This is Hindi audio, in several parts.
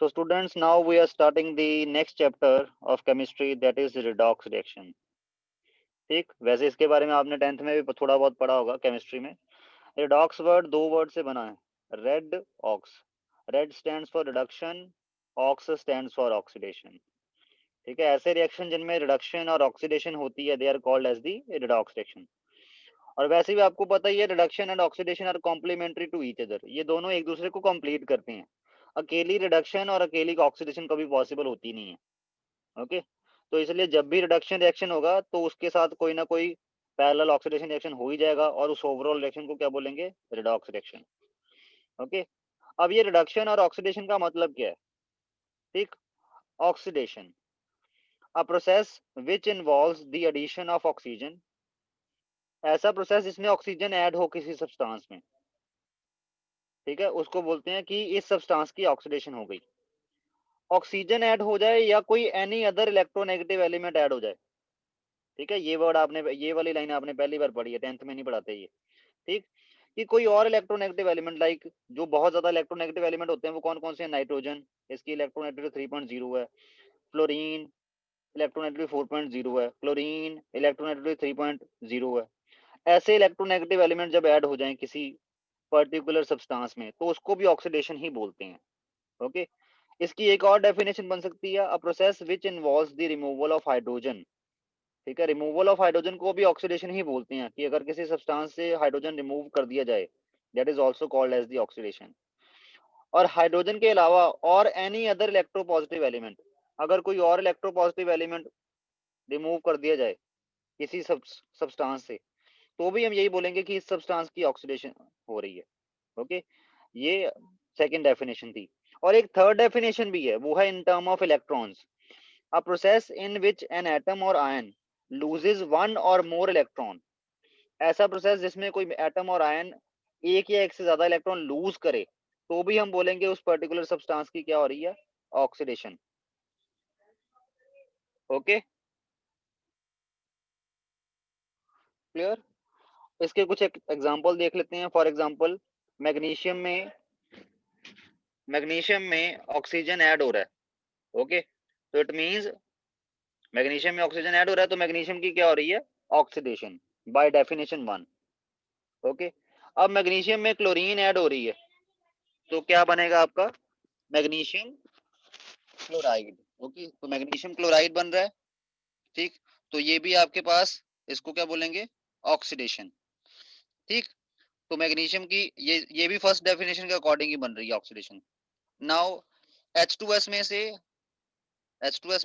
So students, now we are starting the next chapter of chemistry, that is redox reaction. ठीक, वैसे इसके बारे में आपने 10th में भी थोड़ा बहुत पढ़ा होगा केमिस्ट्री में। रिडॉक्स वर्ड दो वर्ड से बना है, red ox. Red stands for reduction, ox stands for oxidation. ठीक है, ऐसे रिएक्शन जिनमें रिडक्शन और ऑक्सीडेशन होती है, they are called as the redox reaction. और वैसे भी आपको पता ही है, reduction and oxidation are complementary to each other, ये दोनों एक दूसरे को कंप्लीट करते हैं। अकेली रिडक्शन और अकेली ऑक्सीडेशन कभी पॉसिबल होती नहीं है। ओके, तो इसलिए जब भी रिडक्शन रिएक्शन होगा तो उसके साथ कोई ना कोई पैरेलल ऑक्सीडेशन रिएक्शन हो ही जाएगा, और उस ओवरऑल रिएक्शन को क्या बोलेंगे, रिडॉक्स रिएक्शन। ओके, अब ये रिडक्शन और ऑक्सीडेशन का मतलब क्या है? ठीक, oxidation, a process which involves the addition of oxygen, ऐसा प्रोसेस जिसमें ऑक्सीजन ऐड हो किसी सब्सटेंस में। ठीक है, उसको बोलते हैं कि इस सब्सटेंस की ऑक्सीडेशन हो गई। ऑक्सीजन ऐड हो जाए या कोई any other electronegative element add हो जाए। ठीक है, ये वर्ड आपने, ये वाली लाइन आपने पहली बार पढ़ी है, 10th में नहीं पढ़ाते ये। ठीक, कि कोई और इलेक्ट्रोनेगेटिव एलिमेंट, लाइक जो बहुत ज्यादा इलेक्ट्रोनेगेटिव एलिमेंट होते हैं वो कौन कौन से हैं? नाइट्रोजन, इसकी इलेक्ट्रोनेगेटिव 3.0 है। फ्लोरीन इलेक्ट्रोनेगेटिव 4.0 है। क्लोरीन इलेक्ट्रोनेगेटिव 3.0 है। ऐसे इलेक्ट्रोनेगेटिव एलिमेंट जब ऐड हो जाएं किसी पर्टिकुलर सब्सटेंस में तो उसको भी ऑक्सीडेशन ही बोलते हैं। ओके, इसकी एक और डेफिनेशन बन सकती है, अ process which involves the removal of hydrogen. ठीक है, रिमूवल ऑफ हाइड्रोजन को भी ऑक्सीडेशन ही बोलते हैं, कि अगर किसी सब्सटेंस से हाइड्रोजन रिमूव कर दिया जाए, that is also called as the oxidation. और हाइड्रोजन के अलावा और एनी अदर इलेक्ट्रोपॉजिटिव एलिमेंट, अगर कोई और इलेक्ट्रोपॉजिटिव एलिमेंट रिमूव कर दिया जाए किसी सब्सटेंस से, तो भी हम यही बोलेंगे कि इस सब्सटेंस की ऑक्सीडेशन हो रही है। ओके, ये सेकंड डेफिनेशन थी। और एक थर्ड डेफिनेशन भी है, वो है in term of electrons, a process in which an atom और आयन लूजेस वन और मोर इलेक्ट्रॉन, ऐसा प्रोसेस जिसमें कोई एटम और आयन एक या एक से ज्यादा इलेक्ट्रॉन लूज करे, तो भी हम बोलेंगे उस पर्टिकुलर सब्सटेंस की क्या हो रही है, ऑक्सीडेशन। Okay, clear? इसके कुछ एग्जांपल देख लेते हैं। फॉर एग्जांपल, मैग्नीशियम में ऑक्सीजन ऐड हो रहा है। ओके, तो इट मींस मैग्नीशियम में ऑक्सीजन ऐड हो रहा है, तो मैग्नीशियम की क्या हो रही है, ऑक्सीडेशन, बाय डेफिनेशन 1। ओके, अब मैग्नीशियम में क्लोरीन ऐड हो रही है, तो क्या बनेगा आपका, मैग्नीशियम क्लोराइड। ओके, तो मैग्नीशियम क्लोराइड बन रहा है। ठीक, तो ये भी आपके पास, इसको क्या बोलेंगे, ऑक्सीडेशन। ठीक, तो मैग्नीशियम की ये भी फर्स्ट डेफिनेशन के अकॉर्डिंग ही बन रही है, ऑक्सीडेशन। नाउ H2S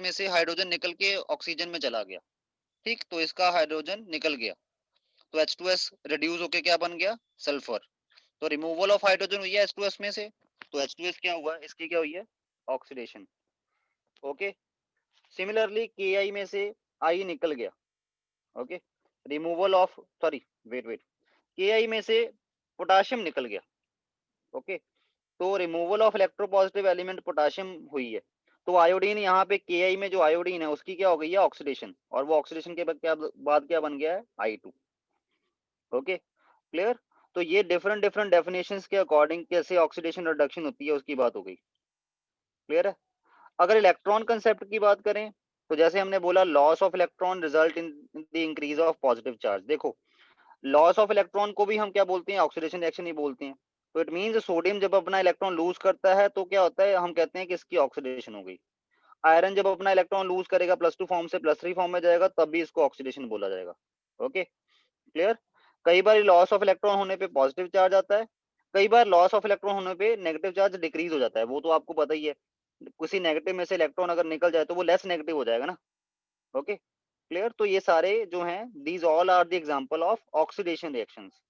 में से हाइड्रोजन निकल के ऑक्सीजन में चला गया। ठीक, तो इसका हाइड्रोजन निकल गया, तो H2S रिड्यूस होके क्या बन गया, सल्फर। तो रिमूवल ऑफ हाइड्रोजन हुई है H2S में से, तो H2S क्या हुआ, इसकी क्या हुई है, ऑक्सीडेशन। ओके, सिमिलरली Ki में से I निकल गया। Okay, removal of, sorry, wait, Ki में से पोटाशियम निकल गया। ओके, तो removal of electropositive element potassium हुई है, तो आयोडीन, यहाँ पे Ki में जो आयोडीन है उसकी क्या हो गई है, ऑक्सीडेशन, और वो ऑक्सीडेशन के बाद क्या बन गया है, I2। Okay, clear? तो ये डिफरेंट डिफरेंट डेफिनेशंस के अकॉर्डिंग कैसे ऑक्सीडेशन रिडक्शन होती है उसकी बात हो गई। क्लियर है? अगर इलेक्ट्रॉन कंसेप्ट की बात करें, तो जैसे हमने बोला, loss of electron result in the increase of positive charge. देखो, लॉस ऑफ इलेक्ट्रॉन को भी हम क्या बोलते हैं, ऑक्सीडेशन रिएक्शन ही बोलते हैं। तो इट मींस सोडियम जब अपना इलेक्ट्रॉन लूज करता है तो क्या होता है, हम कहते हैं कि इसकी ऑक्सीडेशन हो गई। आयरन जब अपना इलेक्ट्रॉन लूज करेगा, +2 फॉर्म से +3 फॉर्म में जाएगा, तब भी इसको ऑक्सीडेशन बोला जाएगा। Okay, clear? कई बार लॉस ऑफ इलेक्ट्रॉन होने पे पॉजिटिव चार्ज आता है, कई बार लॉस ऑफ इलेक्ट्रॉन होने पे नेगेटिव चार्ज डिक्रीज हो जाता है, वो तो आपको पता ही है। किसी नेगेटिव में से इलेक्ट्रॉन अगर निकल जाए तो वो लेस नेगेटिव हो जाएगा ना। Okay, clear? तो ये सारे जो हैं, these all are the example of oxidation reactions.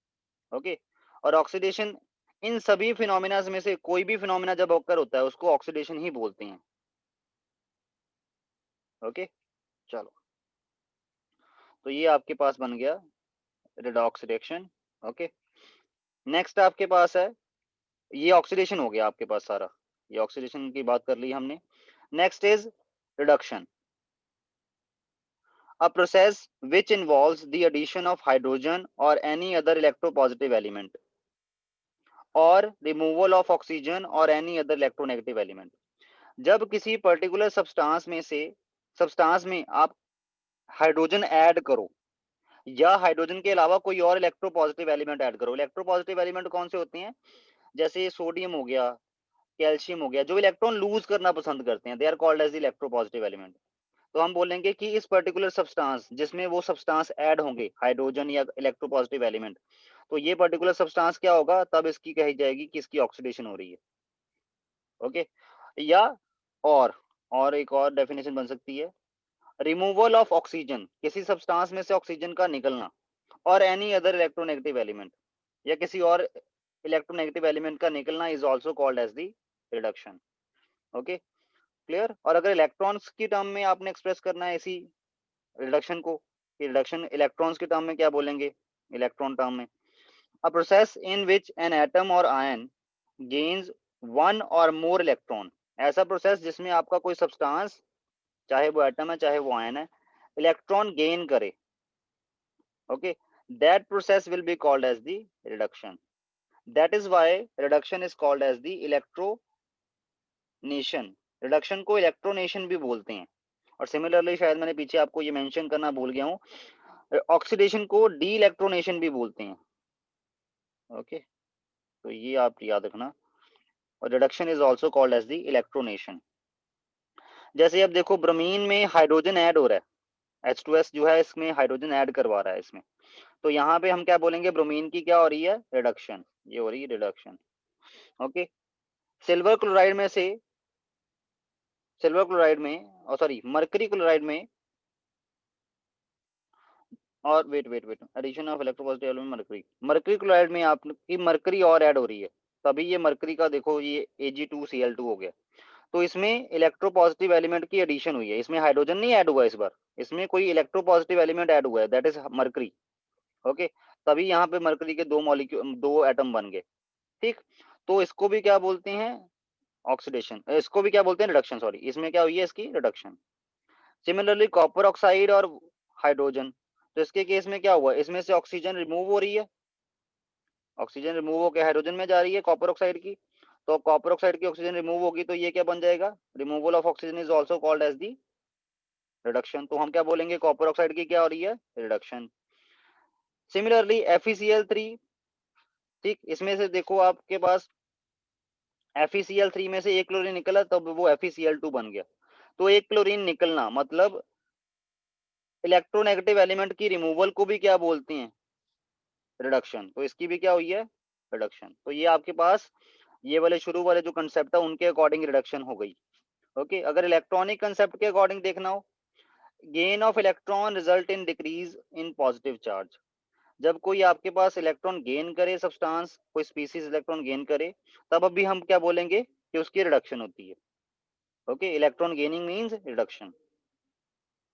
Okay, और ऑक्सीडेशन, इन सभी फिनोमिना में से कोई भी फिनोमिना जब ऑकर होता है उसको ऑक्सीडेशन ही बोलते हैं। ओके, चलो, तो ये आपके पास बन गया रिडॉक्स रिएक्शन। ओके, नेक्स्ट आपके पास है, ये ऑक्सीडेशन हो गया आपके पास सारा, ये ऑक्सीडेशन की बात कर ली हमने। Next is reduction, a process which involves the addition of hydrogen और एनी अदर इलेक्ट्रोपॉजिटिव एलिमेंट, और रिमूवल ऑफ ऑक्सीजन और एनी अदर इलेक्ट्रोनेगेटिव एलिमेंट। जब किसी पर्टिकुलर सब्सटेंस में आप हाइड्रोजन ऐड करो या हाइड्रोजन के अलावा कोई और इलेक्ट्रोपॉजिटिव एलिमेंट ऐड करो। इलेक्ट्रोपॉजिटिव एलिमेंट कौन से होते हैं? जैसे सोडियम हो गया, कैल्शियम हो गया, जो इलेक्ट्रॉन लूज करना पसंद करते हैं, they are called as electropositive element. तो हम बोलेंगे कि इस पर्टिकुलर सब्सटेंस जिसमें वो सब्सटेंस ऐड होंगे हाइड्रोजन या इलेक्ट्रोपॉजिटिव एलिमेंट, तो ये पर्टिकुलर सब्सटेंस क्या होगा, तब इसकी कही जाएगी कि इसकी ऑक्सीडेशन हो रही है। ओके। या और एक और डेफिनेशन बन सकती है, रिमूवल ऑफ ऑक्सीजन, किसी सब्सटेंस में से ऑक्सीजन का निकलना, और एनी अदर इलेक्ट्रोनेगेटिव एलिमेंट, या किसी और इलेक्ट्रोनेगेटिव एलिमेंट का निकलना is also called as the reduction. Okay, clear. और अगर इलेक्ट्रॉन्स की टर्म में आपने एक्सप्रेस करना है इसी रिडक्शन को, रिडक्शन इलेक्ट्रॉन्स के टर्म में क्या बोलेंगे, इलेक्ट्रॉन टर्म में, a process in which an atom और आयन गेन्स वन और मोर इलेक्ट्रॉन, ऐसा प्रोसेस जिसमें आपका कोई सब्सटेंस, चाहे वो एटम है चाहे वो आयन है, इलेक्ट्रॉन गेन करे। Okay, that process will be called as the reduction. That is why reduction is called as the electronation. Reduction को इलेक्ट्रोनेशन भी बोलते हैं। और सिमिलरली शायद मैंने पीछे आपको ये मेंशन करना भूल गया हूँ, ऑक्सीडेशन को डी इलेक्ट्रोनेशन भी बोलते हैं। ओके, तो ये आप याद रखना। और reduction is also called as the electronation. जैसे अब देखो ब्रोमीन में हाइड्रोजन ऐड हो रहा है, H2S जो है इसमें हाइड्रोजन ऐड करवा रहा है इसमें, तो यहाँ पे हम क्या बोलेंगे, ब्रोमीन की क्या हो रही है, रिडक्शन, ये हो रही है रिडक्शन। ओके, सिल्वर क्लोराइड में से सिल्वर क्लोराइड में और सॉरी मरकरी क्लोराइड में, और wait addition of electropositive element mercury chloride में आपकी मरकरी और ऐड हो रही है, तभी ये मरकरी का देखो ये Ag2Cl2 हो गया। तो इसमें इलेक्ट्रोपॉजिटिव एलिमेंट की एडिशन हुई है, इसमें हाइड्रोजन नहीं ऐड हुआ इस बार, इसमें कोई इलेक्ट्रोपॉजिटिव एलिमेंट ऐड हुआ है, दैट इज मरकरी। ओके, तभी यहाँ पे मरकरी के दो मॉलिक्यूल, दो एटम बन गए। ठीक, तो इसको भी क्या बोलते हैं, ऑक्सीडेशन, इसको भी क्या बोलते हैं, रिडक्शन। सॉरी, इसमें क्या हुई है, इसकी रिडक्शन। सिमिलरली कॉपर ऑक्साइड और हाइड्रोजन, तो इसके केस में क्या हुआ, इसमें से ऑक्सीजन रिमूव हो रही है, ऑक्सीजन रिमूव होकर हाइड्रोजन में जा रही है कॉपर ऑक्साइड की, तो कॉपर ऑक्साइड की ऑक्सीजन रिमूव होगी तो ये क्या बन जाएगा, removal of oxygen is also called as the reduction. तो हम क्या बोलेंगे, कॉपर ऑक्साइड की क्या हो रही है, रिडक्शन। सिमिलरली FeCl3, ठीक, इसमें से देखो आपके पास FeCl3 में से एक क्लोरीन निकला तब वो FeCl2 बन गया, तो एक क्लोरीन निकलना मतलब इलेक्ट्रोनेगेटिव एलिमेंट की रिमूवल को भी क्या बोलते हैं, रिडक्शन। तो इसकी भी क्या हुई है, रिडक्शन। तो ये आपके पास ये वाले शुरू वाले जो कंसेप्ट है उनके अकॉर्डिंग रिडक्शन हो गई। ओके, अगर इलेक्ट्रॉनिक कंसेप्ट के अकॉर्डिंग देखना हो, gain of electron result in decrease in positive charge, जब कोई आपके पास इलेक्ट्रॉन गेन करे, सब्सटेंस कोई स्पीसीज इलेक्ट्रॉन गेन करे, तब अभी हम क्या बोलेंगे कि उसकी रिडक्शन होती है। Okay, electron gaining means reduction.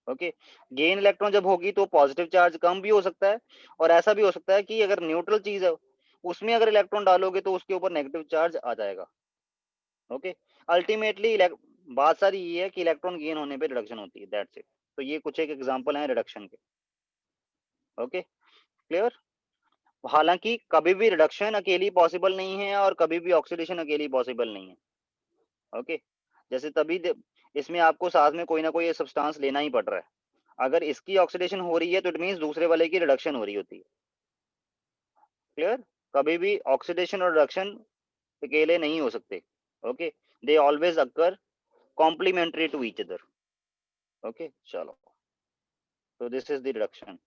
Okay, gain electron जब होगी तो पॉजिटिव चार्ज कम भी हो सकता है, और ऐसा भी हो सकता है कि अगर न्यूट्रल चीज है उसमें अगर इलेक्ट्रॉन डालोगे तो उसके ऊपर नेगेटिव चार्ज आ जाएगा। ओके, अल्टीमेटली बात सारी ये है कि इलेक्ट्रॉन गेन होने पे रिडक्शन होती है, दैट्स इट। तो ये कुछ एक एग्जांपल है रिडक्शन के। Okay, clear. हालांकि कभी भी रिडक्शन अकेली पॉसिबल नहीं है और कभी भी ऑक्सीडेशन अकेली पॉसिबल नहीं है। ओके, जैसे इसमें आपको साथ में कोई ना कोई सब्सटेंस लेना ही पड़ रहा है, अगर इसकी ऑक्सीडेशन हो रही है तो इट मींस दूसरे वाले की रिडक्शन हो रही होती है। क्लियर, कभी भी ऑक्सीडेशन और रिडक्शन अकेले नहीं हो सकते। Okay, they always occur complementary to each other. Okay, चलो, तो this is the reduction.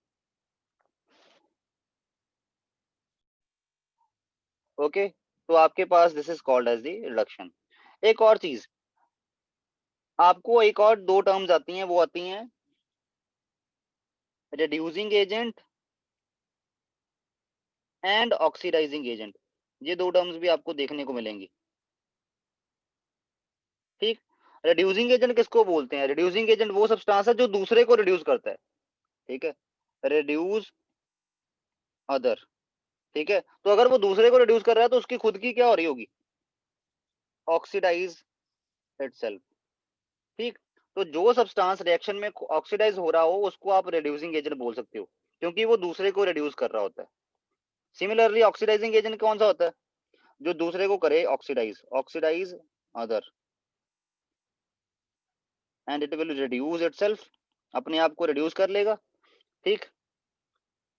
Okay, तो आपके पास this is called as the reduction. एक और चीज, आपको एक और दो टर्म्स आती हैं, वो आती हैं reducing agent and oxidizing agent. ये दो टर्म्स भी आपको देखने को मिलेंगी। ठीक, रिड्यूसिंग एजेंट किसको बोलते हैं, रिड्यूसिंग एजेंट वो सब्सटेंस है जो दूसरे को रिड्यूस करता है। ठीक है, रिड्यूस अदर। ठीक है, तो अगर वो दूसरे को रिड्यूस कर रहा है तो उसकी खुद की क्या हो रही होगी, ऑक्सीडाइज इटसेल्फ। ठीक, तो जो सब्सटेंस रिएक्शन में ऑक्सीडाइज हो रहा हो उसको आप रिड्यूसिंग एजेंट बोल सकते हो, क्योंकि वो दूसरे को रिड्यूस कर रहा होता है। सिमिलरली ऑक्सीडाइजिंग एजेंट कौन सा होता है, जो दूसरे को करे oxidize, oxidize other. And it will reduce itself, अपने आप को रिड्यूस कर लेगा। ठीक,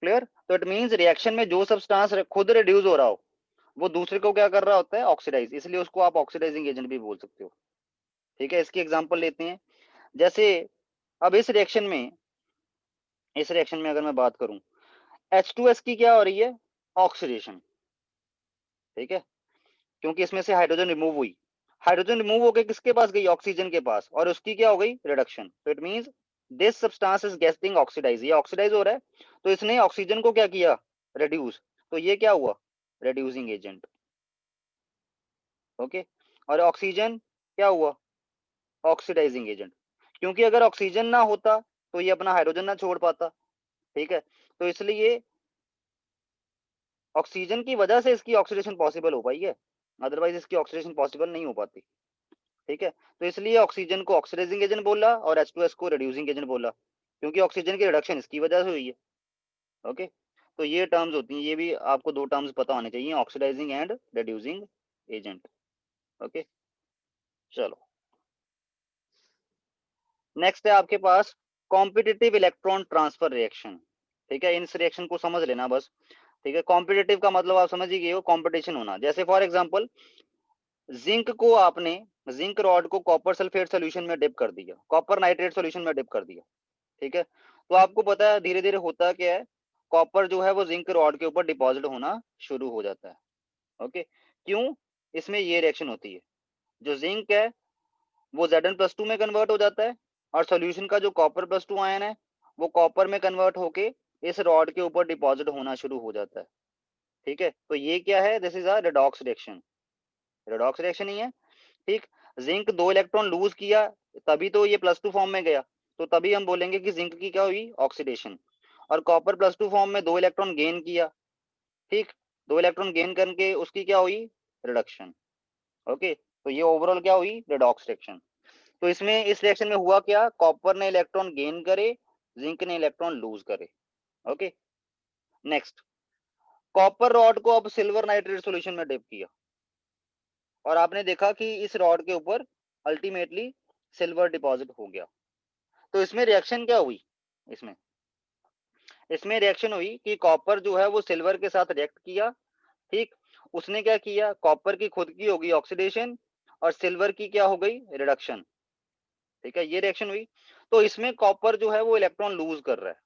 क्लियर। तो इट मींस रिएक्शन में जो सब्सटेंस खुद रिड्यूस हो रहा हो वो दूसरे को क्या कर रहा होता है, ऑक्सीडाइज, इसलिए उसको आप ऑक्सीडाइजिंग एजेंट भी बोल सकते हो। ठीक है, इसकी एग्जांपल लेते हैं। जैसे अब इस रिएक्शन में अगर मैं बात करूं, H2S की क्या हो रही है, ऑक्सीडेशन। ठीक है, क्योंकि इसमें से हाइड्रोजन रिमूव हुई, हाइड्रोजन रिमूव होकर किसके पास गई, ऑक्सीजन के पास, और उसकी क्या हो गई, रिडक्शन। तो it means this substance is getting oxidise, ये ऑक्सीडाइज हो रहा है, तो इसने ऑक्सीजन को क्या किया, रिड्यूस, तो ये क्या हुआ, रिड्यूसिंग एजेंट। ओके, और ऑक्सीजन क्या हुआ, ऑक्सीडाइजिंग एजेंट, क्योंकि अगर ऑक्सीजन ना होता तो ये अपना हाइड्रोजन ना छोड़ पाता। ठीक है, तो इसलिए ऑक्सीजन की वजह से इसकी ऑक्सीडेशन पॉसिबल हो पाई है, अदरवाइज इसकी ऑक्सीडेशन पॉसिबल नहीं हो पाती। ठीक है, तो इसलिए ऑक्सीजन को ऑक्सीडाइजिंग एजेंट बोला और H2S को रिड्यूसिंग एजेंट बोला, क्योंकि ऑक्सीजन की रिडक्शन इसकी वजह से हुई है। ओके, तो ये टर्म्स होती हैं, ये भी आपको दो टर्म्स पता होने चाहिए, oxidising and reducing agent. Okay, चलो नेक्स्ट है आपके पास कॉम्पिटिटिव इलेक्ट्रॉन ट्रांसफर रिएक्शन। ठीक है, इस रिएक्शन को समझ लेना बस। ठीक है, कॉम्पिटिटिव का मतलब आप समझ ही गए हो, कंपटीशन होना। जैसे फॉर एग्जांपल जिंक रॉड को कॉपर सल्फेट सोल्यूशन में डिप कर दिया, कॉपर नाइट्रेट सोल्यूशन में डिप कर दिया। ठीक है, तो आपको पता है धीरे धीरे होता क्या है, कॉपर जो है वो जिंक रॉड के ऊपर डिपॉजिट होना शुरू हो जाता है। ओके, क्यों, इसमें ये रिएक्शन होती है, जो जिंक है वो Zn+2 में कन्वर्ट हो जाता है, और सोल्यूशन का जो कॉपर+2 आयन है वो कॉपर में कन्वर्ट होके इस रॉड के ऊपर डिपॉजिट होना शुरू हो जाता है। ठीक है, तो ये क्या है, this is a redox reaction, redox reaction ही है। ठीक, जिंक 2 इलेक्ट्रॉन लूज किया तभी तो ये +2 फॉर्म में गया, तो तभी हम बोलेंगे कि जिंक की क्या हुई, ऑक्सीडेशन। और कॉपर+2 फॉर्म में 2 इलेक्ट्रॉन गेन किया। ठीक, 2 इलेक्ट्रॉन गेन करके उसकी क्या हुई, रिडक्शन। ओके, तो ये ओवरऑल क्या हुई, रेडॉक्स रिएक्शन। तो इसमें इस रिएक्शन में हुआ क्या, कॉपर ने इलेक्ट्रॉन गेन करे, जिंक ने इलेक्ट्रॉन लूज करे। ओके, नेक्स्ट, कॉपर रॉड को अब सिल्वर नाइट्रेट सॉल्यूशन में डिप किया, और आपने देखा कि इस रॉड के ऊपर अल्टीमेटली सिल्वर डिपॉजिट हो गया। तो इसमें रिएक्शन क्या हुई, इसमें इसमें रिएक्शन हुई कि कॉपर जो है वो सिल्वर के साथ रिएक्ट किया। ठीक, उसने क्या किया, कॉपर की खुद की होगी ऑक्सीडेशन और सिल्वर की क्या हो गई, रिडक्शन। ठीक है, ये रिएक्शन हुई। तो इसमें कॉपर जो है वो इलेक्ट्रॉन लूज कर रहा है,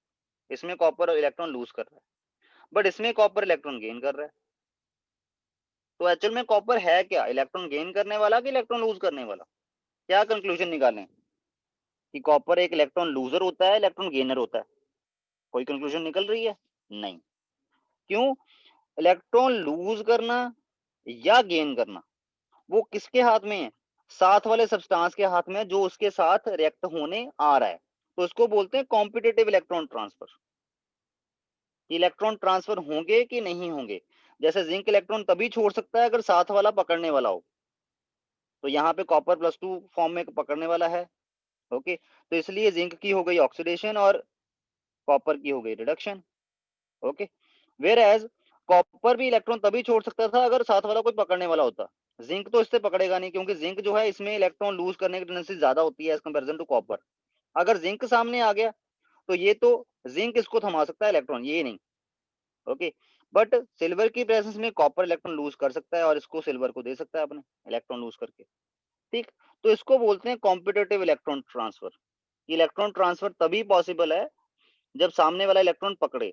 इसमें कॉपर इलेक्ट्रॉन लूज कर रहा है, बट इसमें कॉपर इलेक्ट्रॉन गेन कर रहा है। तो एक्चुअल में कॉपर है क्या, इलेक्ट्रॉन गेन करने वाला कि इलेक्ट्रॉन लूज करने वाला, क्या कंक्लूजन निकालें, कि कॉपर एक इलेक्ट्रॉन लूजर होता है, इलेक्ट्रॉन गेनर होता है, कोई कंक्लूजन निकल रही है, नहीं। क्यों, इलेक्ट्रॉन लूज करना या गेन करना वो किसके हाथ में है, साथ वाले सब्सटेंस के हाथ में, जो उसके साथ रिएक्ट होने आ रहा है। तो उसको बोलते हैं competitive electron transfer, electron transfer होंगे कि नहीं होंगे। जैसे जिंक इलेक्ट्रॉन तभी छोड़ सकता है अगर साथ वाला पकड़ने वाला हो, तो यहाँ पे कॉपर+2 फॉर्म में पकड़ने वाला है। ओके, तो इसलिए जिंक की हो गई ऑक्सीडेशन और कॉपर की हो गई reduction. Okay, where as copper भी इलेक्ट्रॉन तभी छोड़ सकता था अगर साथ वाला कोई पकड़ने वाला होता, जिंक तो इससे पकड़ेगा नहीं, क्योंकि जिंक जो है इसमें इलेक्ट्रॉन लूज करने की टेंडेंसी ज्यादा होती है एज कंपेरिजन टू कॉपर। अगर जिंक सामने आ गया तो ये तो जिंक इसको थमा सकता है इलेक्ट्रॉन, ये नहीं। ओके, बट सिल्वर की प्रेजेंस में कॉपर इलेक्ट्रॉन लूज कर सकता है और इसको सिल्वर को दे सकता है अपने इलेक्ट्रॉन लूज करके। ठीक, तो इसको बोलते हैं competitive electron transfer. Electron transfer तभी पॉसिबल है जब सामने वाला इलेक्ट्रॉन पकड़े,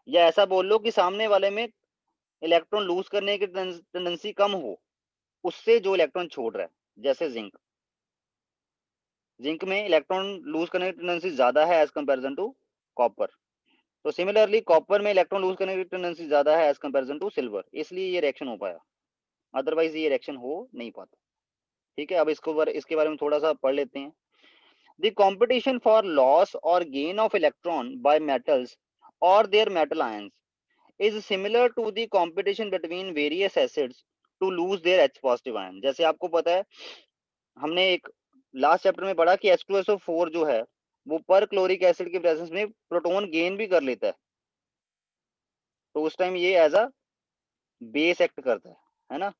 या ऐसा बोल लो कि सामने वाले में इलेक्ट्रॉन लूज करने की टेंडेंसी कम हो उससे जो इलेक्ट्रॉन छोड़ रहा है। जैसे जिंक में इलेक्ट्रॉन लूज करने की टेंडेंसी ज्यादा है एज कंपेरिजन टू कॉपर, तो सिमिलरली कॉपर में इलेक्ट्रॉन लूज करने की टेंडेंसी ज्यादा है एज कंपेरिजन टू सिल्वर, इसलिए ये रिएक्शन हो पाया, अदरवाइज ये रिएक्शन हो नहीं पाता। ठीक है, अब इसके बारे में थोड़ा सा पढ़ लेते हैं। द कॉम्पिटिशन फॉर लॉस और gain of electron by metals और their metal ions is similar to the competition between various acids to lose their H positive ion। जैसे आपको पता है, हमने एक लास्ट चैप्टर में पढ़ा कि H2SO4 जो है वो पर क्लोरिक एसिड की प्रेजेंस में प्रोटॉन गेन भी कर लेता है, तो उस टाइम ये एज अ बेस एक्ट करता है ना,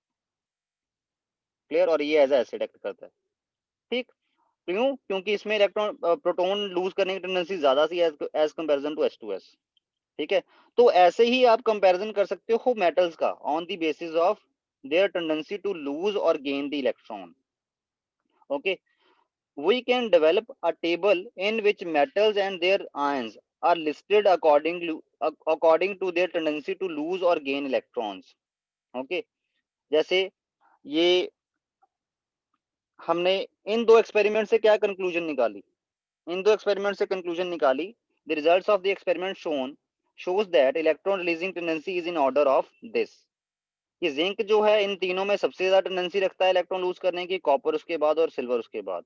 क्लियर, और ये एज अ एसिड एक्ट करता है। ठीक, क्यों? क्योंकि इसमें इलेक्ट्रॉन प्रोटॉन लूज करने की टेंडेंसी ज्यादा सी एज कंपैरिजन टू H2S। ठीक है, तो ऐसे ही आप कंपैरिजन कर सकते हो मेटल्स का on the basis of their tendency to lose और gain the electron. Okay, we can develop a table in which metals and their ions are listed according to their tendency to lose or gain electrons। okay, जैसे ये हमने इन दो एक्सपेरिमेंट से क्या कंक्लूजन निकाली, इन दो एक्सपेरिमेंट से कंक्लूजन निकाली, the results of the experiment shows that electron releasing tendency is in order of this, कि जिंक जो है इन तीनों में सबसे ज्यादा टेंडेंसी रखता है इलेक्ट्रॉन लूज करने की, कॉपर उसके बाद और सिल्वर उसके बाद।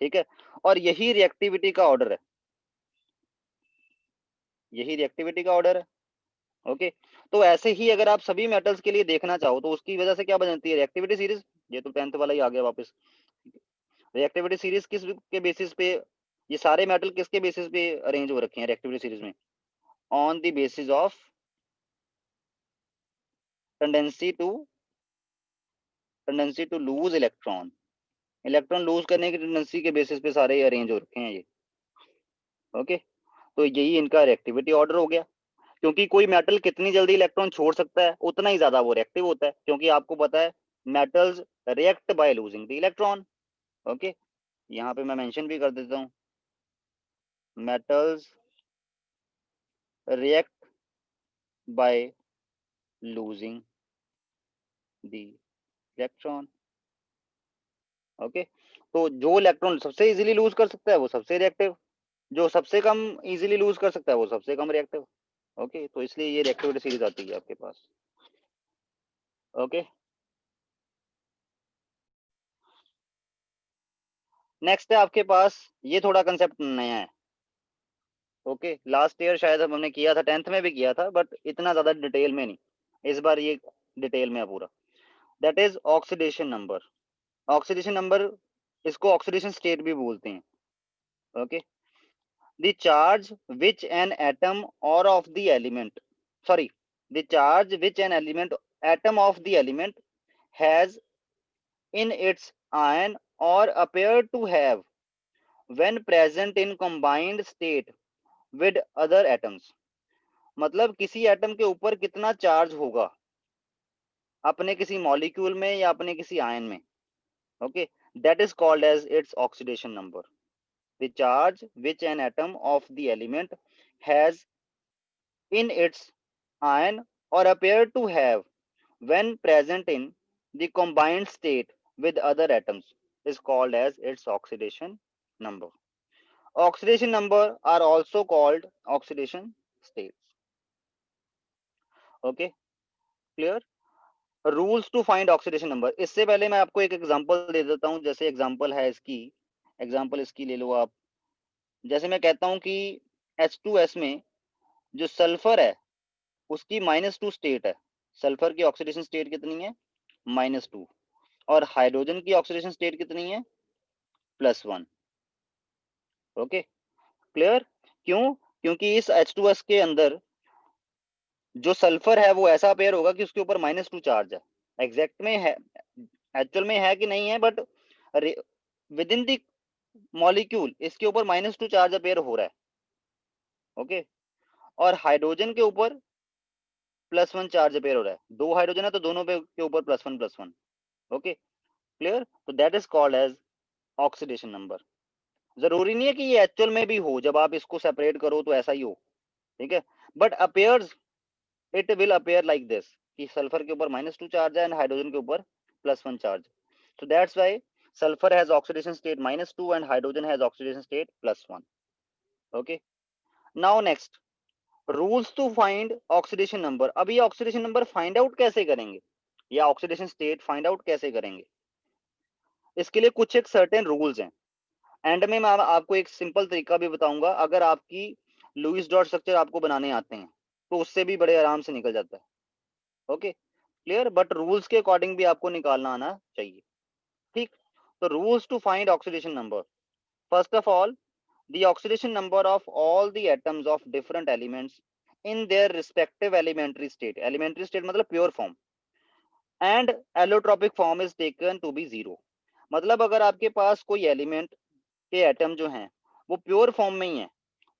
ठीक है, और यही रिएक्टिविटी का ऑर्डर है, यही रिएक्टिविटी का ऑर्डर है। ओके, तो ऐसे ही अगर आप सभी मेटल्स के लिए देखना चाहो तो उसकी वजह से क्या बनती है रिएक्टिविटी सीरीज। ये तो 10th वाला ही आ गया वापस। रिएक्टिविटी सीरीज किस के बेसिस पे, ये सारे मेटल किसके बेसिस पे अरेंज हो रखे हैं रिएक्टिविटी सीरीज में, on the basis of tendency to lose electron, electron lose करने की टेंडेंसी के बेसिस पे सारे अरेंज हो रखे हैं ये। ओके, तो यही इनका रिएक्टिविटी ऑर्डर हो गया। क्योंकि कोई मेटल कितनी जल्दी इलेक्ट्रॉन छोड़ सकता है उतना ही ज्यादा वो रिएक्टिव होता है, क्योंकि आपको पता है metals react by losing the electron. Okay, यहाँ पे मैं मेंशन भी कर देता हूँ, metals react by losing the electron. Okay, तो जो इलेक्ट्रॉन सबसे इजीली लूज कर सकता है वो सबसे रिएक्टिव, जो सबसे कम इजीली लूज कर सकता है वो सबसे कम रिएक्टिव। ओके, तो इसलिए ये रिएक्टिविटी सीरीज आती है आपके पास। ओके, नेक्स्ट है आपके पास, ये थोड़ा कंसेप्ट नया है। ओके, लास्ट ईयर शायद हमने किया था, 10th में भी किया था, बट इतना ज्यादा डिटेल में नहीं, इस बार ये डिटेल में है पूरा। That is oxidation number. Oxidation number, इसको ऑक्सीडेशन स्टेट भी बोलते हैं। Okay, the charge which an atom और of the element, sorry, the charge which an element atom of the element has in its ion or appear to have when present in combined state with other atoms। मतलब किसी एटम के ऊपर कितना चार्ज होगा अपने किसी मॉलिक्यूल में या अपने किसी आयन में। Okay, that is called as it's oxidation number. The charge which an atom of the element has in its ion or appear to have when present in the combined state with other atoms is called as its oxidation number। Oxidation number are also called oxidation states। Okay, clear? Rules to find oxidation number, इससे पहले मैं आपको एक एग्जांपल दे देता हूं। जैसे एग्जांपल है इसकी, एग्जांपल इसकी ले लो आप। जैसे मैं कहता हूं कि H2S में जो सल्फर है उसकी -2 स्टेट है, सल्फर की ऑक्सीडेशन स्टेट कितनी है -2, और हाइड्रोजन की ऑक्सीडेशन स्टेट कितनी है +1। Okay, clear? क्यों? क्योंकि इस H2S के अंदर जो सल्फर है वो ऐसा पेयर होगा कि उसके ऊपर -2 चार्ज है। एग्जैक्ट में है, एक्चुअल में है कि नहीं है, but with in the molecule इसके ऊपर -2 चार्ज अपेयर हो रहा है। ओके, और हाइड्रोजन के ऊपर +1 चार्ज अपेयर हो रहा है। दो हाइड्रोजन है तो दोनों पे के ऊपर +1 +1। Okay, clear? तो that is called as oxidation number. जरूरी नहीं है कि ये एक्चुअल में भी हो, जब आप इसको सेपरेट करो तो ऐसा ही हो, ठीक है, but appears, it will appear like this, कि सल्फर के ऊपर -2 चार्ज है एंड हाइड्रोजन के ऊपर +1 charge. so that's why sulfur has oxidation state -2 and hydrogen has oxidation state +1। okay, now next, rules to find oxidation number. अब ये ऑक्सीडेशन नंबर फाइंड आउट कैसे करेंगे या ऑक्सीडेशन स्टेट फाइंड आउट कैसे करेंगे, इसके लिए कुछ एक सर्टेन रूल्स हैं। एंड में मैं आपको एक सिंपल तरीका भी बताऊंगा, अगर आपकी लुईस डॉट स्ट्रक्चर आपको बनाने आते हैं तो उससे भी बड़े आराम से निकल जाता है। Okay, clear? बट रूल्स के अकॉर्डिंग भी आपको निकालना आना चाहिए। ठीक, तो rules to find oxidation number, first of all the oxidation number of all the atoms of different elements in their respective elementary state, elementary state मतलब pure form, and allotropic form is taken to be 0। मतलब अगर आपके पास कोई एलिमेंट के एटम जो हैं वो प्योर फॉर्म में ही है,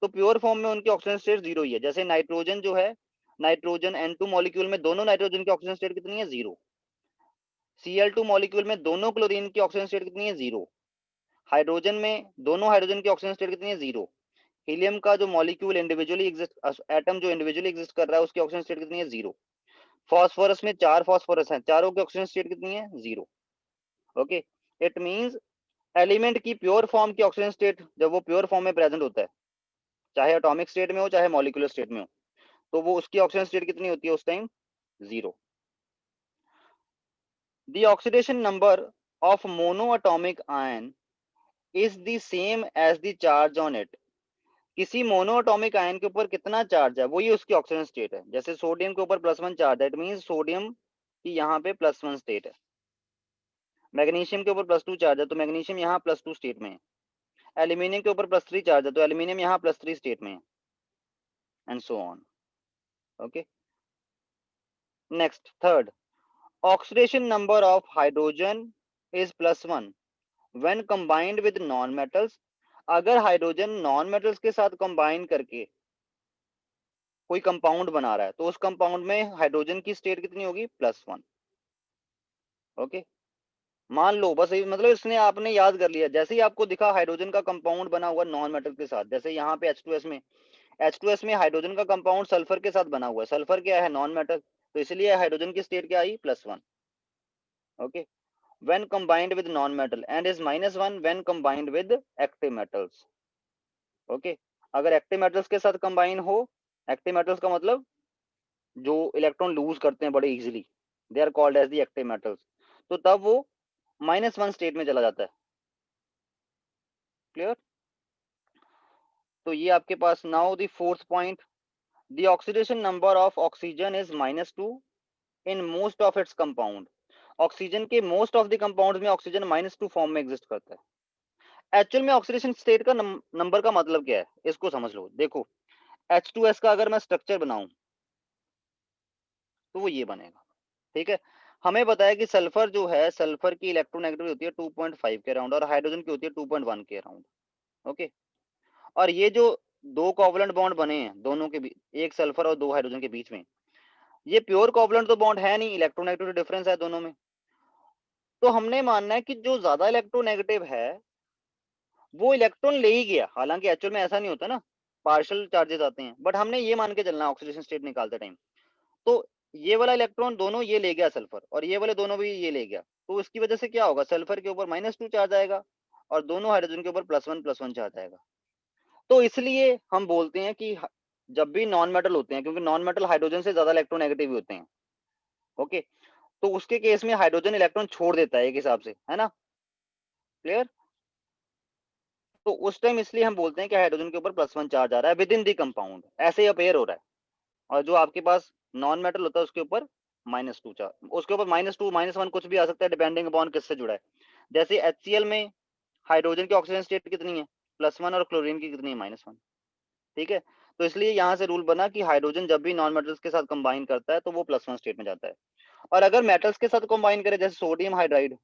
तो प्योर फॉर्म में उनकी ऑक्सीजन स्टेट जीरो ही है। जैसे नाइट्रोजन जो है, नाइट्रोजन N2 मॉलिक्यूल में दोनों नाइट्रोजन की ऑक्सीजन स्टेट कितनी है, जीरो। Cl2 मॉलिक्यूल में दोनों क्लोरीन की ऑक्सीजन स्टेट कितनी है, जीरो। हाइड्रोजन में दोनों हाइड्रोजन की ऑक्सीजन स्टेट कितनी है, जीरो। हीलियम का जो मॉलिक्यूल इंडिविजुअली एग्जिस्ट, एटम जो इंडिविजुअली एग्जिस्ट कर रहा है, उसकी ऑक्सीजन स्टेट कितनी है, जीरो। फॉस्फोरस में 4 फॉस्फोरस हैं, चारों की ऑक्सीजन स्टेट कितनी है, zero. Okay, it means element की प्योर फॉर्म की ऑक्सीजन स्टेट जब वो प्योर फॉर्म में प्रेजेंट होता है, चाहे एटॉमिक स्टेट में हो चाहे मॉलिक्यूलर स्टेट में हो, तो वो उसकी ऑक्सीजन स्टेट कितनी होती है उस time, zero. The oxidation number of monoatomic ion is the same as the charge on it. किसी मोनोएटॉमिक आयन के ऊपर कितना चार्ज है वही उसकी ऑक्सीजन स्टेट है। जैसे सोडियम के ऊपर +1 चार्ज है, इट मींस सोडियम की यहाँ पे +1 स्टेट है। मैग्नीशियम के ऊपर +2 चार्ज है, तो मैग्नीशियम यहाँ +2 स्टेट में है। एल्यूमिनियम के ऊपर +3 चार्ज है, तो एल्यूमिनियम यहाँ +3 स्टेट में है, and so on. Okay, next third, oxidation number of hydrogen is +1 when combined with non metals. अगर हाइड्रोजन नॉन मेटल्स के साथ कंबाइन करके कोई कंपाउंड बना रहा है, तो उस कंपाउंड में हाइड्रोजन की स्टेट कितनी होगी, +1। ओके, मान लो बस मतलब इसने आपने याद कर लिया, जैसे ही आपको दिखा हाइड्रोजन का कंपाउंड बना हुआ नॉन मेटल के साथ, जैसे यहाँ पे H2S में हाइड्रोजन का कंपाउंड सल्फर के साथ बना हुआ है, सल्फर क्या है, नॉन मेटल, तो इसलिए हाइड्रोजन की स्टेट क्या आई, +1। Okay, when combined with non-metal and is -1 when combined with active metals। Okay, अगर एक्टिव मेटल्स के साथ कंबाइन हो, एक्टिव मेटल्स का मतलब जो इलेक्ट्रॉन लूज करते हैं बड़े easily, they are called as the active metals, तो तब वो -1 स्टेट में चला जाता है। क्लियर? तो ये आपके पास now the fourth point, the oxidation number of oxygen is -2 in most of its compound. Oxygen के मोस्ट ऑफ द कंपाउंड में ऑक्सीजन -2 फॉर्म में एग्जिस्ट करता है। एक्चुअल में ऑक्सीडेशन स्टेट का नंबर का मतलब क्या है, इसको समझ लो। देखो, H2S का अगर मैं स्ट्रक्चर बनाऊं तो वो ये बनेगा। ठीक है, हमें पता है कि सल्फर जो है, सल्फर की इलेक्ट्रोनेगेटिविटी होती है 2.5 के अराउंड और हाइड्रोजन की होती है 2.1 के अराउंड। ओके, और ये जो दो कोवलेंट बॉन्ड बने हैं दोनों के बीच, एक सल्फर और दो हाइड्रोजन के बीच में, ये प्योर कोवलेंट तो बॉन्ड है नहीं, इलेक्ट्रोनेगेटिविटी डिफरेंस है दोनों में। तो हमने मानना है कि जो ज्यादा इलेक्ट्रोनेगेटिव है वो इलेक्ट्रॉन ले ही गया, हालांकि एक्चुअल में ऐसा नहीं होता ना, पार्शियल चार्जेस आते हैं, बट हमने ये मान के चलना ऑक्सीडेशन स्टेट निकालते टाइम। तो ये वाला इलेक्ट्रॉन दोनों ये ले गया सल्फर, और ये वाले दोनों भी ये ले गया, तो उसकी वजह से क्या होगा, सल्फर के ऊपर -2 चार्ज आएगा और दोनों हाइड्रोजन के ऊपर +1 चार्ज आएगा। तो इसलिए हम बोलते हैं कि जब भी नॉन मेटल होते हैं, क्योंकि नॉन मेटल हाइड्रोजन से ज्यादा इलेक्ट्रोनेगेटिव होते हैं, ओके, तो उसके केस में हाइड्रोजन इलेक्ट्रॉन छोड़ देता है एक हिसाब से, है ना। क्लियर? तो उस टाइम इसलिए हम बोलते हैं कि हाइड्रोजन के ऊपर +1 चार्ज आ रहा है विद इन दी कंपाउंड, ऐसे ही अपेयर हो रहा है। और जो आपके पास नॉन मेटल होता है उसके ऊपर -2 चार्ज, उसके ऊपर -2 -1 कुछ भी आ सकता है डिपेंडिंग अपॉन किससे जुड़ा है। जैसे HCl में हाइड्रोजन की ऑक्सीजन स्टेट कितनी है, +1, और क्लोरीन की कितनी है, -1। ठीक है, तो इसलिए यहाँ से रूल बना कि हाइड्रोजन जब भी नॉन मेटल्स के साथ कंबाइन करता है तो वो +1 स्टेट में जाता है। और अगर मेटल्स के साथ कंबाइन करे, जैसे सोडियम हाइड्राइड,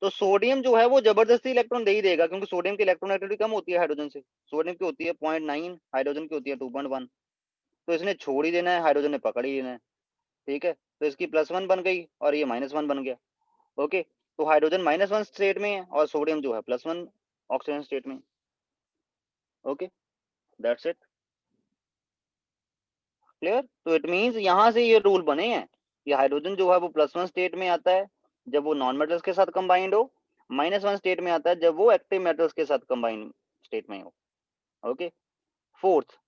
तो सोडियम जो है वो जबरदस्ती इलेक्ट्रॉन दे ही देगा, क्योंकि सोडियम की इलेक्ट्रोनेगेटिविटी कम होती है हाइड्रोजन से। सोडियम की होती है 0.9, हाइड्रोजन की होती है 2.1, तो इसने छोड़ ही देना है, हाइड्रोजन ने पकड़ ही लेना है। ठीक है, तो इसकी +1 बन गई और ये -1 बन गया। ओके, तो हाइड्रोजन -1 स्टेट में है और सोडियम जो है +1 ऑक्सीजन स्टेट में। Okay, that's it. क्लियर? तो इट मींस यहाँ से ये रूल बने हैं कि हाइड्रोजन जो है वो +1 स्टेट में आता है जब वो नॉन मेटल्स के साथ कंबाइंड हो, -1 स्टेट में आता है जब वो एक्टिव मेटल्स के साथ कंबाइंड स्टेट में हो। Okay, fourth,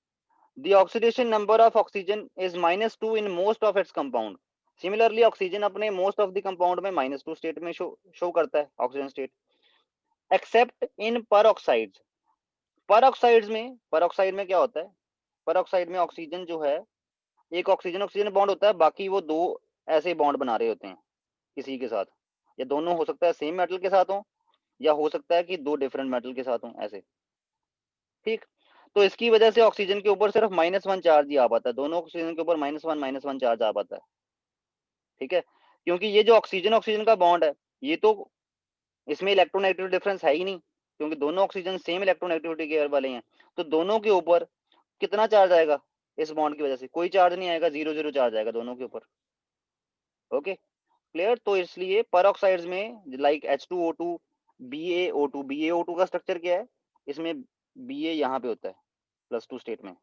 the oxidation number of oxygen is -2 in most of its compound। Similarly oxygen अपने मोस्ट ऑफ द कंपाउंड में -2 स्टेट में शो करता है oxygen state, except in peroxides. Peroxide में क्या होता है, परऑक्साइड में ऑक्सीजन जो है, एक ऑक्सीजन ऑक्सीजन बॉन्ड होता है, बाकी वो दो ऐसे बॉन्ड बना रहे होते हैं किसी के साथ, या दोनों हो सकता है सेम मेटल के साथ हो, या हो सकता है कि दो डिफरेंट मेटल के साथ हो, ऐसे। ठीक, तो इसकी वजह से ऑक्सीजन के ऊपर सिर्फ -1 चार्ज ही आ पाता है, दोनों ऑक्सीजन के ऊपर -1 चार्ज आ पाता है। ठीक है, क्योंकि ये जो ऑक्सीजन ऑक्सीजन का बॉन्ड है, ये तो इसमें इलेक्ट्रोनेगेटिव डिफरेंस है ही नहीं, क्योंकि दोनों ऑक्सीजन सेम इलेक्ट्रोनेगेटिविटी के वाले हैं, तो दोनों के ऊपर कितना चार्ज आएगा इस बॉन्ड की वजह से? कोई चार्ज नहीं आएगा, 0 चार्ज आएगा दोनों के ऊपर। Okay clear? तो इसलिए पेरोक्साइड्स में लाइक H2O2 BaO2, BaO2 का स्ट्रक्चर क्या है? इसमें Ba यहाँ पे होता है +2 स्टेट में,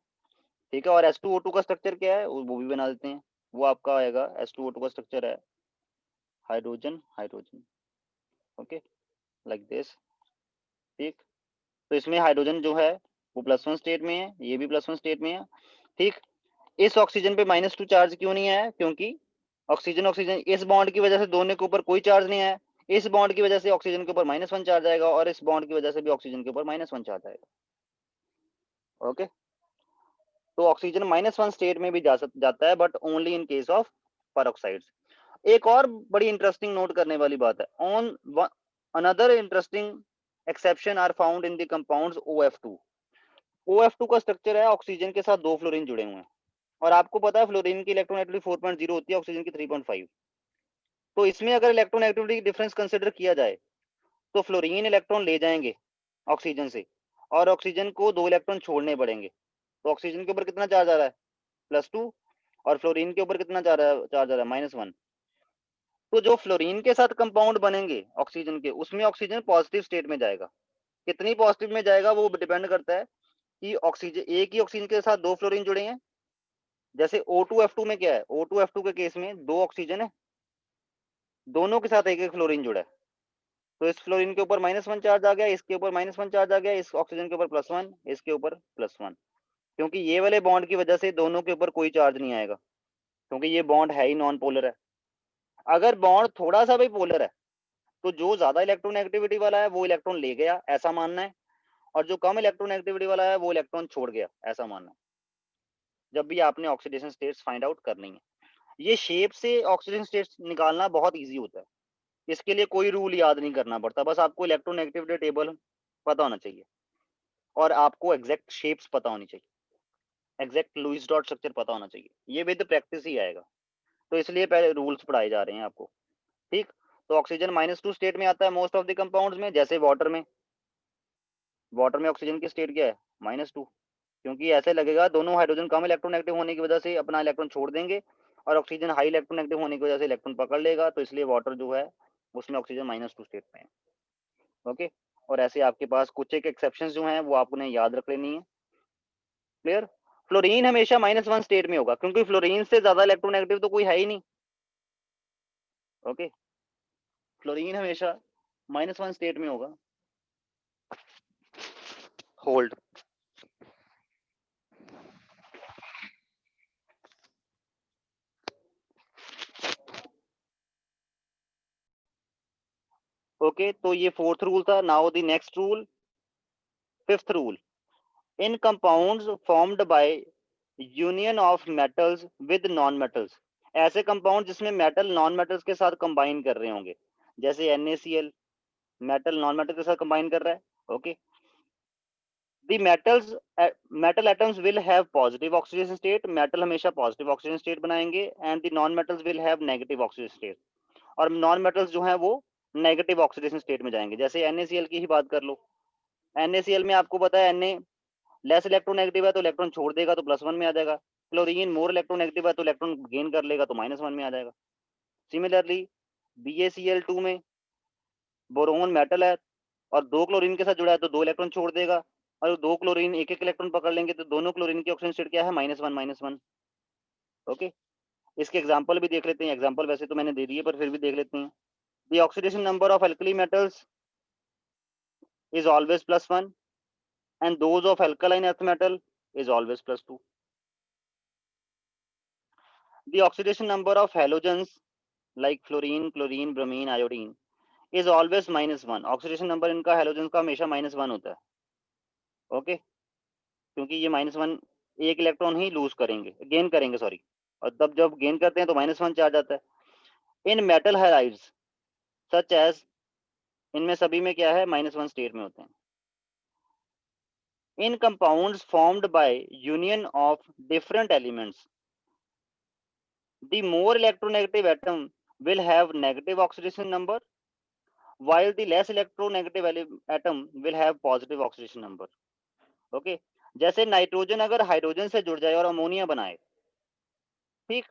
ठीक है। और H2O2 का स्ट्रक्चर क्या है वो भी बना देते हैं। वो आपका आएगा, H2O2 का स्ट्रक्चर है hydrogen hydrogen, okay like this, ठीक। तो इसमें हाइड्रोजन जो है वो +1 स्टेट में है, ये भी +1 स्टेट में है, ठीक। इस ऑक्सीजन पे -2 चार्ज क्यों नहीं आया? क्योंकि ऑक्सीजन ऑक्सीजन इस बॉन्ड की वजह से दोनों के ऊपर कोई चार्ज नहीं आया, इस बॉन्ड की वजह से ऑक्सीजन के ऊपर -1 चार्ज आएगा, और इस बॉन्ड की वजह से भी ऑक्सीजन के ऊपर -1 चार्ज आएगा। ओके, तो ऑक्सीजन -1 स्टेट में भी जाता है, but only in case of peroxides. एक और बड़ी इंटरेस्टिंग नोट करने वाली बात है, on another interesting exception are found in the compounds OF2। OF2 का स्ट्रक्चर है ऑक्सीजन के साथ 2 फ्लोरीन जुड़े हुए हैं, और आपको पता है फ्लोरीन की इलेक्ट्रोनेगेटिविटी 4.0 होती है, ऑक्सीजन की 3.5। तो इसमें अगर इलेक्ट्रोनेगेटिविटी डिफरेंस कंसिडर किया जाए तो फ्लोरीन इलेक्ट्रॉन ले जाएंगे ऑक्सीजन से, और ऑक्सीजन को 2 इलेक्ट्रॉन छोड़ने पड़ेंगे। तो ऑक्सीजन के ऊपर कितना चार्ज आ रहा है? +2, और फ्लोरीन के ऊपर कितना चार्ज आ रहा है? -1। तो जो फ्लोरीन के साथ कंपाउंड बनेंगे ऑक्सीजन के, उसमें ऑक्सीजन पॉजिटिव स्टेट में जाएगा। कितनी पॉजिटिव में जाएगा वो डिपेंड करता है कि ऑक्सीजन, एक ही ऑक्सीजन के साथ 2 फ्लोरीन जुड़े हैं। जैसे O2F2 में क्या है, O2F2 के केस में 2 ऑक्सीजन है, दोनों के साथ एक एक फ्लोरीन जुड़ा है, तो इस फ्लोरीन के ऊपर -1 चार्ज आ गया, इसके ऊपर -1 चार्ज आ गया, इस ऑक्सीजन के ऊपर +1, इसके ऊपर +1। क्योंकि ये वाले बॉन्ड की वजह से दोनों के ऊपर कोई चार्ज नहीं आएगा, क्योंकि ये बॉन्ड है ही नॉन पोलर है। अगर बॉन्ड थोड़ा सा भी पोलर है तो जो ज्यादा इलेक्ट्रोनेगेटिविटी वाला है वो इलेक्ट्रॉन ले गया, ऐसा मानना है, और जो कम इलेक्ट्रोनेगेटिविटी वाला है वो इलेक्ट्रॉन छोड़ गया, ऐसा मानना है, जब भी आपने ऑक्सीडेशन स्टेट्स फाइंड आउट करनी है। ये शेप से ऑक्सीजन स्टेट्स निकालना बहुत ईजी होता है, इसके लिए कोई रूल याद नहीं करना पड़ता, बस आपको इलेक्ट्रोनेगेटिविटी टेबल पता होना चाहिए, और आपको एग्जैक्ट शेप्स पता होनी चाहिए, एग्जैक्ट लुईस डॉट स्ट्रक्चर पता होना चाहिए, ये विद प्रैक्टिस ही आएगा। तो इसलिए पहले रूल्स पढ़ाए जा रहे हैं आपको, ठीक। तो ऑक्सीजन -2 स्टेट में आता है मोस्ट ऑफ द कंपाउंड्स में, जैसे वाटर में ऑक्सीजन की स्टेट क्या है? -2, क्योंकि ऐसे लगेगा दोनों हाइड्रोजन कम इलेक्ट्रोनेगेटिव होने की वजह से अपना इलेक्ट्रॉन छोड़ देंगे, और ऑक्सीजन हाई इलेक्ट्रोनेगेटिव होने की वजह से इलेक्ट्रॉन पकड़ लेगा, तो इसलिए वाटर जो है उसमें ऑक्सीजन -2 स्टेट में है। ओके, और ऐसे आपके पास कुछ एक एक्सेप्शन जो हैं वो आपने याद रख लेनी है। क्लियर? फ्लोरीन हमेशा -1 स्टेट में होगा, क्योंकि फ्लोरीन से ज्यादा इलेक्ट्रोनेगेटिव तो कोई है ही नहीं। ओके, फ्लोरीन हमेशा -1 स्टेट में होगा। होल्ड। ओके, तो ये 4th रूल था। Now the next rule, 5th rule, in compounds formed by union of metals with non metals. ऐसे कंपाउंड जिसमें मेटल नॉन मेटल्स के साथ कंबाइन कर रहे होंगे, जैसे NaCl मेटल नॉन मेटल के साथ कंबाइन कर रहा है। Okay, the metal atoms will have positive oxidation state, metal हमेशा पॉजिटिव ऑक्सीडेशन स्टेट बनाएंगे, and the non metals will have negative oxidation state, और नॉन मेटल्स जो है वो नेगेटिव ऑक्सीडेशन स्टेट में जाएंगे। जैसे NaCl की ही बात कर लो, NaCl में आपको पता है Na लेस इलेक्ट्रोनेगेटिव है तो इलेक्ट्रॉन छोड़ देगा तो +1 में आ जाएगा, क्लोरीन मोर इलेक्ट्रोनेगेटिव है तो इलेक्ट्रॉन गेन कर लेगा तो -1 में आ जाएगा। सिमिलरली BaCl2 में बोरोन मेटल है और 2 क्लोरीन के साथ जुड़ा है तो 2 इलेक्ट्रॉन छोड़ देगा, और 2 क्लोरीन एक एक इलेक्ट्रॉन पकड़ लेंगे तो दोनों क्लोरीन की ऑक्सीजन स्टेट क्या है? -1 ओके, इसके एग्जांपल भी देख लेते हैं। एग्जांपल वैसे तो मैंने दे दिए पर फिर भी देख लेते हैं। The oxidation number of alkali metals is always +1 and those of alkaline earth metal is always +2. The oxidation number of halogens like fluorine, chlorine, bromine, iodine is always -1. Oxidation number इनका हेलोजन का हमेशा -1 होता है। ओके, क्योंकि ये -1 एक इलेक्ट्रॉन ही लूज करेंगे, गेन करेंगे सॉरी, और तब जब गेन करते हैं तो -1 चार्ज आता है। In metal halides such as, इनमें सभी में क्या है? -1 स्टेट में होते हैं। In compounds formed by union of different elements, the more electronegative atom will have negative oxidation number, while the less electronegative atom will have positive oxidation number. Okay, जैसे नाइट्रोजन अगर हाइड्रोजन से जुड़ जाए और अमोनिया बनाए, ठीक,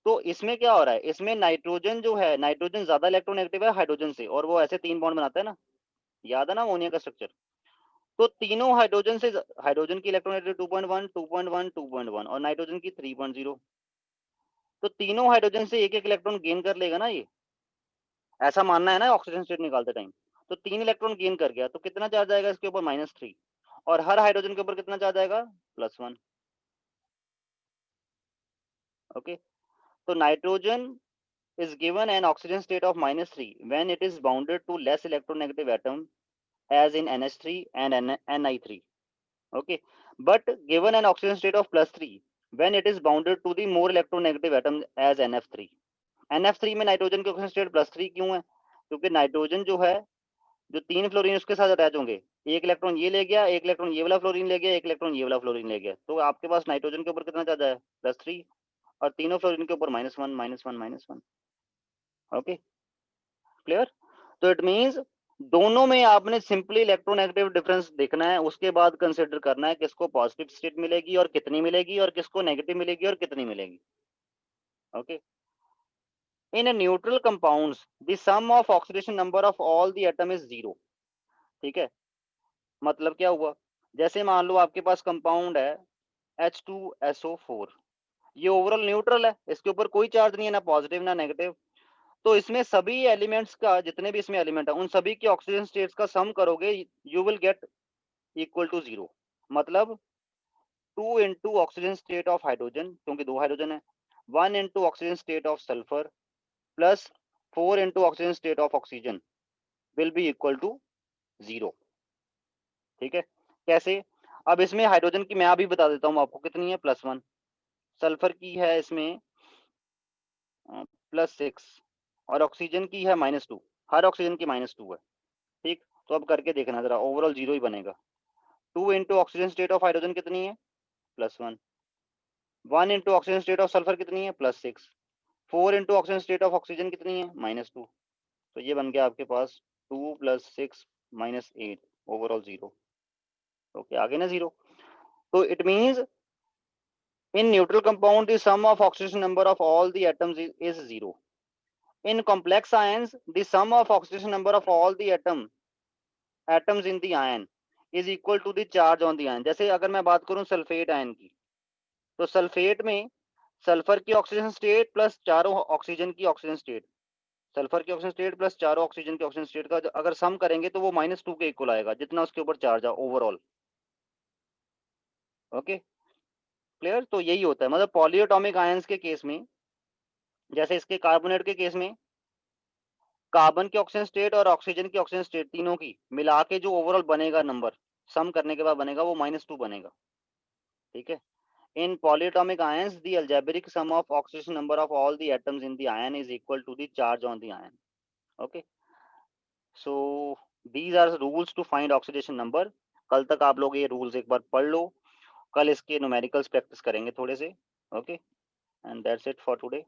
तो इसमें क्या हो रहा है, इसमें नाइट्रोजन जो है, नाइट्रोजन ज्यादा इलेक्ट्रोनेगेटिव है हाइड्रोजन से, और वो ऐसे 3 बॉन्ड बनाता है ना, याद है ना अमोनिया का स्ट्रक्चर। तो तीनों हाइड्रोजन से, हाइड्रोजन की इलेक्ट्रोनेगेटिव 2.1 2.1 2.1 और नाइट्रोजन की 3.0, तो तीनों हाइड्रोजन से एक एक इलेक्ट्रॉन गेन कर लेगा ना ये, ऐसा मानना है ना ऑक्सीजन स्टेट निकालते टाइम। तो 3 इलेक्ट्रॉन गेन कर गया, तो कितना चार्ज आएगा इसके ऊपर, -3, और हर हाइड्रोजन के ऊपर कितना चार्ज आएगा, +1। ओके, तो nitrogen is given an oxygen state of -3 when it is bounded to less electronegative atom as in NH3 and Ni3. Okay, but given an oxygen state of +3 when it is bounded to the more electronegative atom as NF3. NF3 में नाइट्रोजन के ऑक्सीजन स्टेट +3 क्यों है, क्योंकि नाइट्रोजन जो है, जो 3 फ्लोरीन उसके साथ अटैच होंगे, एक इलेक्ट्रॉन ये ले गया, एक इलेक्ट्रॉन ये वाला फ्लोरीन ले गया, एक इलेक्ट्रॉन ये वाला फ्लोरीन ले गया, तो आपके पास नाइट्रोजन के ऊपर कितना चार्ज है, +3, और तीनों फ्लोरीन के ऊपर -1 -1 -1। Okay, clear. तो इट मींस दोनों में आपने सिंपली इलेक्ट्रोनेगेटिव डिफरेंस देखना है, उसके बाद कंसिडर करना है किसको पॉजिटिव स्टेट मिलेगी और कितनी मिलेगी, और किसको नेगेटिव मिलेगी और कितनी मिलेगी। Okay, in neutral compounds the sum of oxidation number of all the atom is 0। ठीक है, मतलब क्या हुआ, जैसे मान लो आपके पास कंपाउंड है H2SO4, ये ओवरऑल न्यूट्रल है, इसके ऊपर कोई चार्ज नहीं है, ना पॉजिटिव ना नेगेटिव। तो इसमें सभी एलिमेंट्स का, जितने भी इसमें एलिमेंट है, उन सभी के ऑक्सीजन स्टेट्स का सम करोगे, you will get equal to 0। मतलब 2 into oxygen state of hydrogen, क्योंकि 2 हाइड्रोजन है, 1 into oxygen state of sulphur plus 4 into oxygen state of oxygen will be equal to 0। ठीक है, कैसे, अब इसमें हाइड्रोजन की मैं अभी बता देता हूँ आपको कितनी है, +1, सल्फर की है इसमें +6, और ऑक्सीजन की है -2, हर ऑक्सीजन की -2 है। ठीक, तो अब करके देखना जरा, ओवरऑल 0 ही बनेगा। 2 into oxygen state of hydrogen कितनी है, +1, 1 into oxygen state of sulphur कितनी है, +6, 4 into oxygen state of oxygen कितनी है, -2। तो ये बन गया आपके पास 2 + 6 - 8, ओवरऑल 0। ओके, आगे ना 0। तो it means in neutral compound the sum of oxidation number of all the atoms is 0. In complex ions the sum of oxidation number of all the atoms in the ion is equal to the charge on the ion। जैसे अगर मैं बात करूं सल्फेट आयन की, तो सल्फेट में सल्फर की ऑक्सीजन स्टेट प्लस चारों ऑक्सीजन की ऑक्सीजन स्टेट, सल्फर की ऑक्सीजन स्टेट प्लस चारों ऑक्सीजन की ऑक्सीजन स्टेट का अगर सम करेंगे तो वो -2 के इक्वल आएगा, जितना उसके ऊपर चार्ज है ओवरऑल। Okay, clear. तो यही होता है, मतलब पॉलीएटॉमिक आयंस के केस में, जैसे इसके कार्बोनेट के केस में, कार्बन की ऑक्सीजन स्टेट और ऑक्सीजन की ऑक्सीजन स्टेट तीनों की मिला के जो ओवरऑल बनेगा नंबर, सम करने के बाद बनेगा, वो -2 बनेगा। ठीक है, in polyatomic ions the algebraic sum of oxidation number of all the atoms in the ion is equal to the charge on the ion। okay, so these are rules to find oxidation number। कल तक आप लोग ये रूल्स एक बार पढ़ लो, कल इसके न्यूमेरिकल्स प्रैक्टिस करेंगे थोड़े से। Okay, and that's it for today.